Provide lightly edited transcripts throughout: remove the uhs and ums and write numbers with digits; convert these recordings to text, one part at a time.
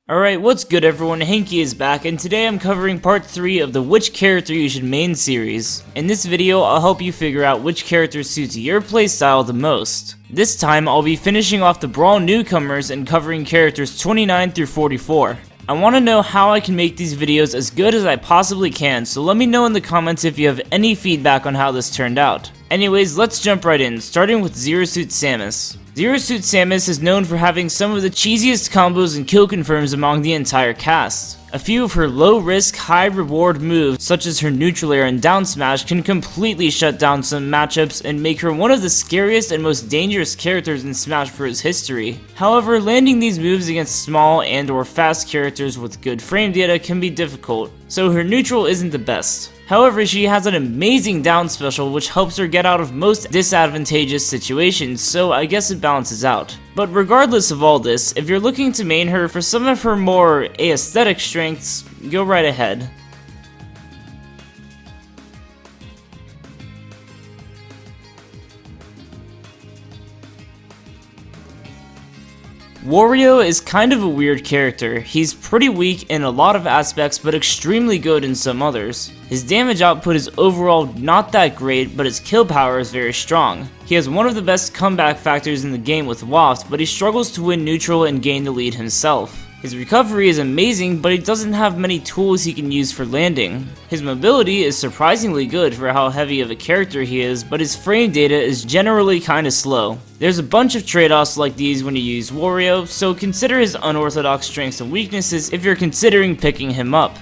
Alright, what's good everyone, Henke is back, and today I'm covering part 3 of the Which Character You Should Main series. In this video, I'll help you figure out which character suits your playstyle the most. This time, I'll be finishing off the Brawl newcomers and covering characters 29 through 44. I want to know how I can make these videos as good as I possibly can, so let me know in the comments if you have any feedback on how this turned out. Anyways, let's jump right in, starting with Zero Suit Samus. Zero Suit Samus is known for having some of the cheesiest combos and kill confirms among the entire cast. A few of her low risk, high reward moves, such as her neutral air and down smash, can completely shut down some matchups and make her one of the scariest and most dangerous characters in Smash Bros. History. However, landing these moves against small and or fast characters with good frame data can be difficult, so her neutral isn't the best. However, she has an amazing down special which helps her get out of most disadvantageous situations, so I guess it balances out. But regardless of all this, if you're looking to main her for some of her more aesthetic strengths, go right ahead. Wario is kind of a weird character. He's pretty weak in a lot of aspects but extremely good in some others. His damage output is overall not that great, but his kill power is very strong. He has one of the best comeback factors in the game with waft, but he struggles to win neutral and gain the lead himself. His recovery is amazing, but he doesn't have many tools he can use for landing. His mobility is surprisingly good for how heavy of a character he is, but his frame data is generally kinda slow. There's a bunch of trade-offs like these when you use Wario, so consider his unorthodox strengths and weaknesses if you're considering picking him up.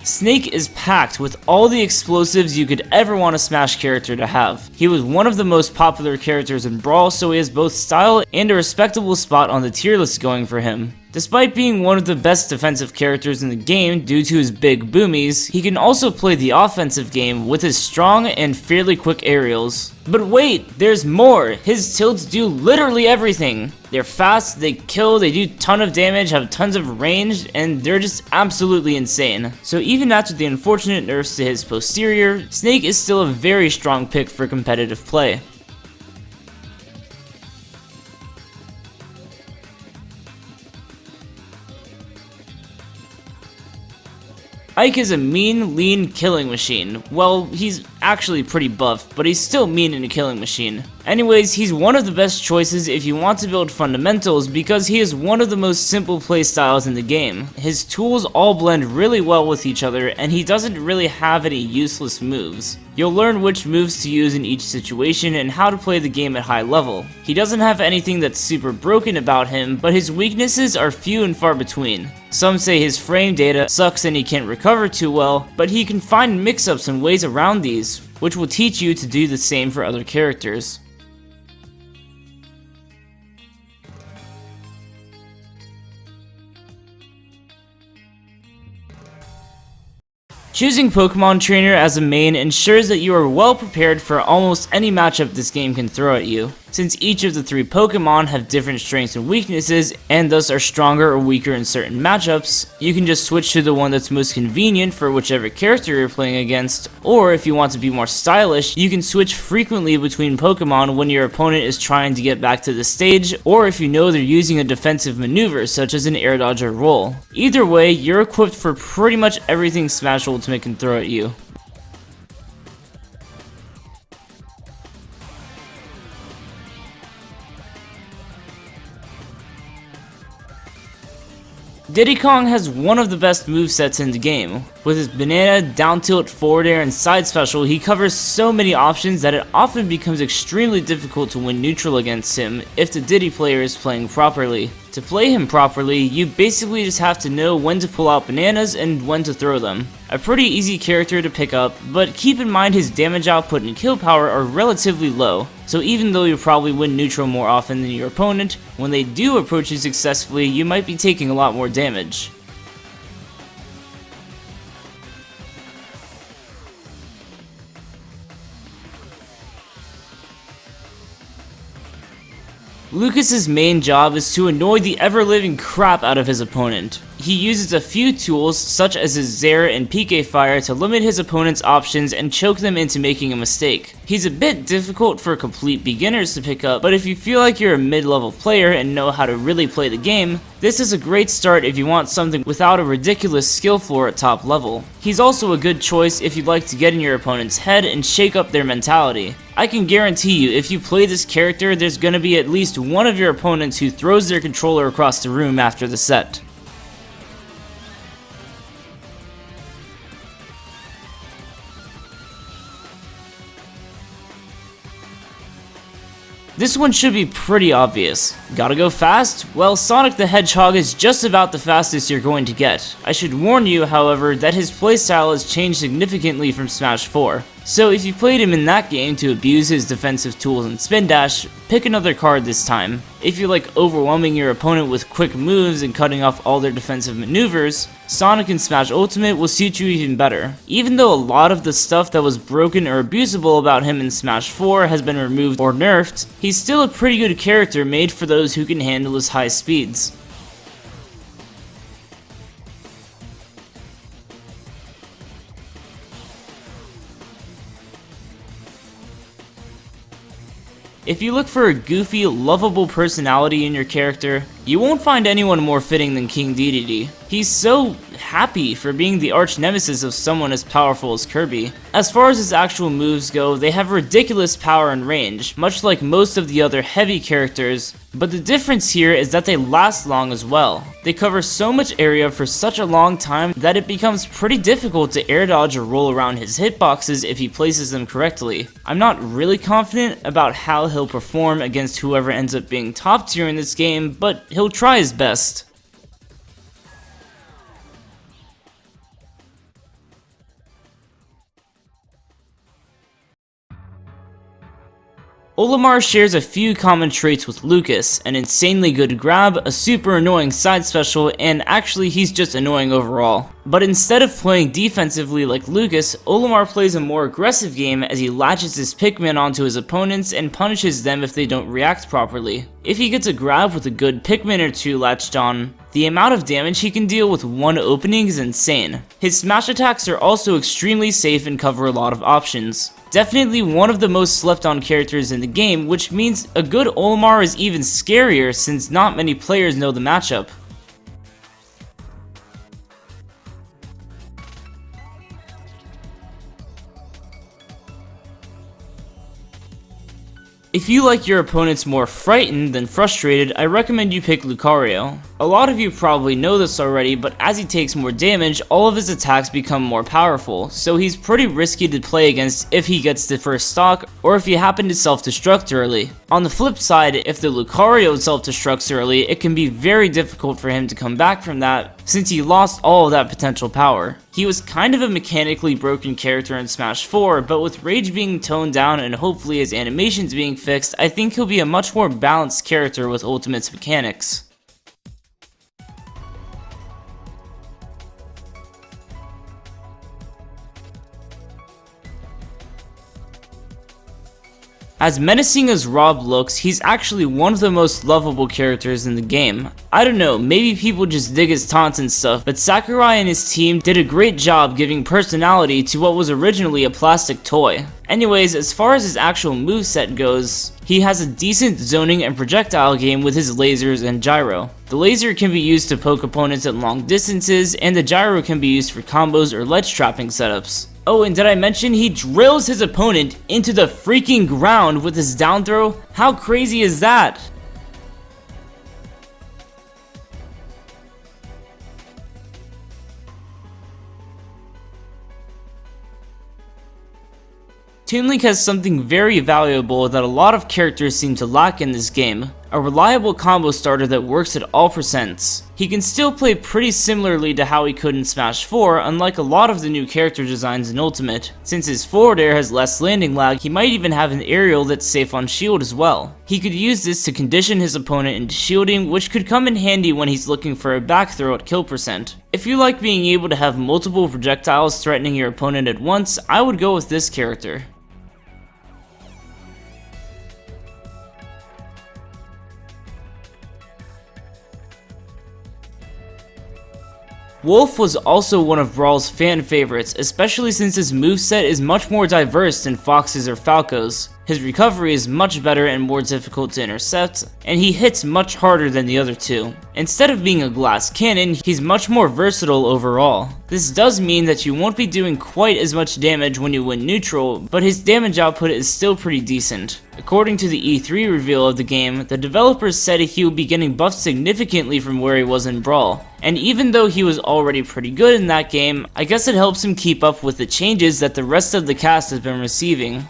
Snake is packed with all the explosives you could ever want a Smash character to have. He was one of the most popular characters in Brawl, so he has both style and a respectable spot on the tier list going for him. Despite being one of the best defensive characters in the game due to his big boomies, he can also play the offensive game with his strong and fairly quick aerials. But wait, there's more! His tilts do literally everything! They're fast, they kill, they do ton of damage, have tons of range, and they're just absolutely insane. So even after the unfortunate nerfs to his posterior, Snake is still a very strong pick for competitive play. Ike is a mean, lean killing machine. Well, he's actually pretty buff, but he's still mean in a killing machine. Anyways, he's one of the best choices if you want to build fundamentals because he is one of the most simple playstyles in the game. His tools all blend really well with each other, and he doesn't really have any useless moves. You'll learn which moves to use in each situation and how to play the game at high level. He doesn't have anything that's super broken about him, but his weaknesses are few and far between. Some say his frame data sucks and he can't recover too well, but he can find mix-ups and ways around these, which will teach you to do the same for other characters. Choosing Pokémon Trainer as a main ensures that you are well prepared for almost any matchup this game can throw at you. Since each of the three Pokémon have different strengths and weaknesses, and thus are stronger or weaker in certain matchups, you can just switch to the one that's most convenient for whichever character you're playing against, or if you want to be more stylish, you can switch frequently between Pokémon when your opponent is trying to get back to the stage, or if you know they're using a defensive maneuver such as an air dodge or roll. Either way, you're equipped for pretty much everything Smash Ultimate can throw at you. Diddy Kong has one of the best movesets in the game. With his banana, down tilt, forward air, and side special, he covers so many options that it often becomes extremely difficult to win neutral against him if the Diddy player is playing properly. To play him properly, you basically just have to know when to pull out bananas and when to throw them. A pretty easy character to pick up, but keep in mind his damage output and kill power are relatively low, so even though you'll probably win neutral more often than your opponent, when they do approach you successfully, you might be taking a lot more damage. Lucas's main job is to annoy the ever-living crap out of his opponent. He uses a few tools such as his Zair and PK Fire to limit his opponent's options and choke them into making a mistake. He's a bit difficult for complete beginners to pick up, but if you feel like you're a mid-level player and know how to really play the game, this is a great start if you want something without a ridiculous skill floor at top level. He's also a good choice if you'd like to get in your opponent's head and shake up their mentality. I can guarantee you, if you play this character, there's gonna be at least one of your opponents who throws their controller across the room after the set. This one should be pretty obvious. Gotta go fast? Well, Sonic the Hedgehog is just about the fastest you're going to get. I should warn you, however, that his playstyle has changed significantly from Smash 4. So if you played him in that game to abuse his defensive tools and spin dash, pick another card this time. If you like overwhelming your opponent with quick moves and cutting off all their defensive maneuvers, Sonic in Smash Ultimate will suit you even better. Even though a lot of the stuff that was broken or abusable about him in Smash 4 has been removed or nerfed, he's still a pretty good character made for those who can handle his high speeds. If you look for a goofy, lovable personality in your character, you won't find anyone more fitting than King Dedede. He's so happy for being the arch nemesis of someone as powerful as Kirby. As far as his actual moves go, they have ridiculous power and range, much like most of the other heavy characters, but the difference here is that they last long as well. They cover so much area for such a long time that it becomes pretty difficult to air dodge or roll around his hitboxes if he places them correctly. I'm not really confident about how he'll perform against whoever ends up being top tier in this game, but he'll try his best. Olimar shares a few common traits with Lucas: an insanely good grab, a super annoying side special, and actually he's just annoying overall. But instead of playing defensively like Lucas, Olimar plays a more aggressive game as he latches his pikmin onto his opponents and punishes them if they don't react properly. If he gets a grab with a good pikmin or two latched on, the amount of damage he can deal with one opening is insane. His smash attacks are also extremely safe and cover a lot of options. Definitely one of the most slept on characters in the game, which means a good Olimar is even scarier since not many players know the matchup. If you like your opponents more frightened than frustrated, I recommend you pick Lucario. A lot of you probably know this already, but as he takes more damage, all of his attacks become more powerful, so he's pretty risky to play against if he gets the first stock, or if you happen to self-destruct early. On the flip side, if the Lucario self-destructs early, it can be very difficult for him to come back from that, since he lost all of that potential power. He was kind of a mechanically broken character in Smash 4, but with rage being toned down and hopefully his animations being fixed, I think he'll be a much more balanced character with Ultimate's mechanics. As menacing as Rob looks, he's actually one of the most lovable characters in the game. I don't know, maybe people just dig his taunts and stuff, but Sakurai and his team did a great job giving personality to what was originally a plastic toy. Anyways, as far as his actual moveset goes, he has a decent zoning and projectile game with his lasers and gyro. The laser can be used to poke opponents at long distances, and the gyro can be used for combos or ledge trapping setups. Oh, and did I mention he drills his opponent into the freaking ground with his down throw? How crazy is that? Toon Link has something very valuable that a lot of characters seem to lack in this game: a reliable combo starter that works at all percents. He can still play pretty similarly to how he could in Smash 4, unlike a lot of the new character designs in Ultimate. Since his forward air has less landing lag, he might even have an aerial that's safe on shield as well. He could use this to condition his opponent into shielding, which could come in handy when he's looking for a back throw at kill percent. If you like being able to have multiple projectiles threatening your opponent at once, I would go with this character. Wolf was also one of Brawl's fan favorites, especially since his moveset is much more diverse than Fox's or Falco's. His recovery is much better and more difficult to intercept, and he hits much harder than the other two. Instead of being a glass cannon, he's much more versatile overall. This does mean that you won't be doing quite as much damage when you win neutral, but his damage output is still pretty decent. According to the E3 reveal of the game, the developers said he would be getting buffed significantly from where he was in Brawl. And even though he was already pretty good in that game, I guess it helps him keep up with the changes that the rest of the cast has been receiving.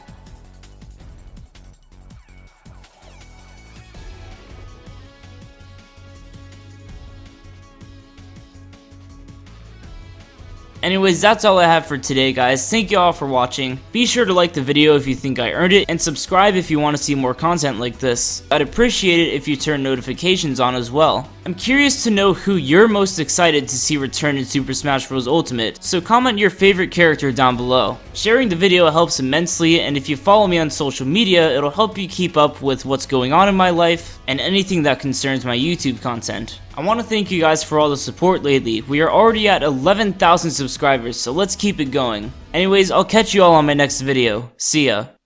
Anyways, that's all I have for today, guys. Thank you all for watching. Be sure to like the video if you think I earned it, and subscribe if you want to see more content like this. I'd appreciate it if you turn notifications on as well. I'm curious to know who you're most excited to see return in Super Smash Bros. Ultimate, so comment your favorite character down below. Sharing the video helps immensely, and if you follow me on social media, it'll help you keep up with what's going on in my life, and anything that concerns my YouTube content. I want to thank you guys for all the support lately. We are already at 11,000 subscribers, so let's keep it going. Anyways, I'll catch you all on my next video. See ya.